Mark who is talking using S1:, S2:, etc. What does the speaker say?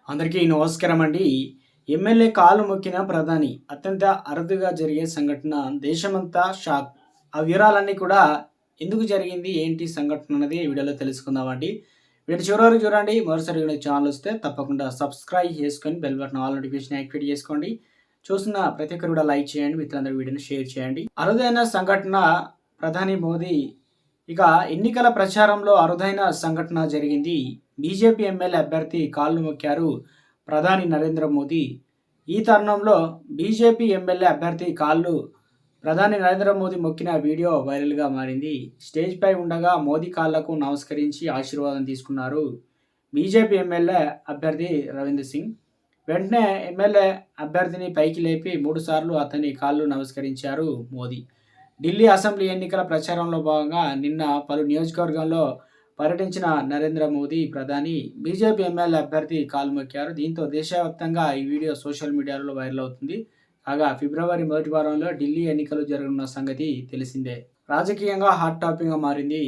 S1: అందరికీ నమస్కారం అండి. ఎమ్మెల్యే కాలు మొక్కిన ప్రధాని అత్యంత అరుదుగా జరిగే సంఘటన. దేశమంతా షాక్. ఆ వివరాలన్నీ కూడా ఎందుకు జరిగింది, ఏంటి సంఘటన అన్నది ఈ వీడియోలో తెలుసుకుందామండి. వీడియో చివరి వరకు చూడండి. మరోసారి వీడియో ఛానల్ వస్తే తప్పకుండా సబ్స్క్రైబ్ చేసుకొని bell button all notification activate చేసుకోండి. చూస్తున్న ప్రతి ఒక్కరు కూడా లైక్ చేయండి, మిత్రులందరూ వీడియోని షేర్ చేయండి. అరుదైన సంఘటన ప్రధాని మోదీ ఇక ఎన్నికల ప్రచారంలో అరుదైన సంఘటన జరిగింది. బీజేపీ ఎమ్మెల్యే అభ్యర్థి కాళ్ళు మొక్కారు ప్రధాని నరేంద్ర మోదీ. ఈ తరుణంలో బీజేపీ ఎమ్మెల్యే అభ్యర్థి కాళ్ళు ప్రధాని నరేంద్ర మోదీ మొక్కిన వీడియో వైరల్గా మారింది. స్టేజ్పై ఉండగా మోదీ కాళ్లకు నమస్కరించి ఆశీర్వాదం తీసుకున్నారు బీజేపీ ఎమ్మెల్యే అభ్యర్థి రవీంద్ర సింగ్. వెంటనే ఎమ్మెల్యే అభ్యర్థిని పైకి లేపి 3 సార్లు అతని కాళ్ళు నమస్కరించారు మోదీ. ఢిల్లీ అసెంబ్లీ ఎన్నికల ప్రచారంలో భాగంగా నిన్న పలు నియోజకవర్గాల్లో పర్యటించిన నరేంద్ర మోదీ ప్రధాని బీజేపీ ఎమ్మెల్యే అభ్యర్థి కాలు మొక్కారు. దీంతో దేశవ్యాప్తంగా ఈ వీడియో సోషల్ మీడియాలో వైరల్ అవుతుంది. కాగా ఫిబ్రవరి మొదటి వారంలో ఢిల్లీ ఎన్నికలు జరగనున్న సంగతి తెలిసిందే. రాజకీయంగా హాట్ టాపిక్గా మారింది